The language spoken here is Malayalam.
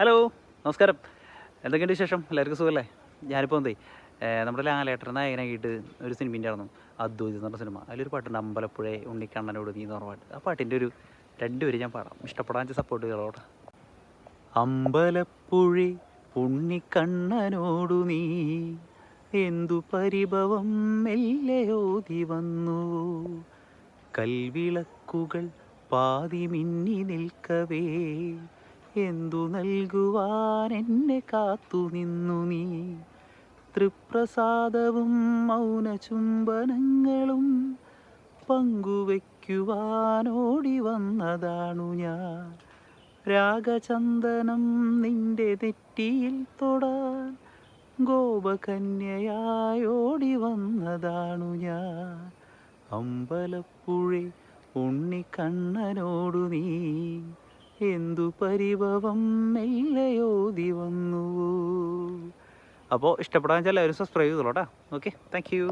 ഹലോ, നമസ്കാരം. എന്തൊക്കെയുണ്ട് വിശേഷം? എല്ലാവർക്കും സുഖമല്ലേ? ഞാനിപ്പോൾ നമ്മുടെ ലാലേട്ടൻ നായകനായിട്ട് ഒരു സിനിമ ഉണ്ടായിരുന്നു, അദ്വൈത് എന്ന് പറഞ്ഞ സിനിമ. അതിലൊരു പാട്ടുണ്ട്, അമ്പലപ്പുഴ ഉണ്ണിക്കണ്ണനോട് നീ എന്ന് പറഞ്ഞ പാട്ട്. ആ പാട്ടിൻ്റെ ഒരു രണ്ടുപേരും ഞാൻ പാടാം, ഇഷ്ടപ്പെടാൻ സപ്പോർട്ട് ചെയ്തോട്ടെ. അമ്പലപ്പുഴ ഉണ്ണിക്കണ്ണനോടു നീ എന്തു പരിഭവം മെല്ലയോതി വന്നു, കൽവിളക്കുകൾ പാതി മിന്നി നിൽക്കവേ എന്തു നൽകുവാൻ എന്നെ കാത്തു നിന്നു നീ. തൃപ്രസാദവും മൗന ചുംബനങ്ങളും പങ്കുവയ്ക്കുവാനോടി വന്നതാണു ഞാൻ. രാഗചന്ദനം നിന്റെ നെറ്റിയിൽ തൊടാൻ ഗോപകന്യയായോടി വന്നതാണു ഞാൻ. അമ്പലപ്പുഴ ഉണ്ണിക്കണ്ണനോടു നീ എന്തു പരിഭവം മെല്ലയോതി വന്നു. അപ്പോൾ ഇഷ്ടപ്പെടാൻ വെച്ചാൽ എല്ലാവരും സബ്സ്ക്രൈബ് ചെയ്തോളൂ കേട്ടോ. Okay, thank you.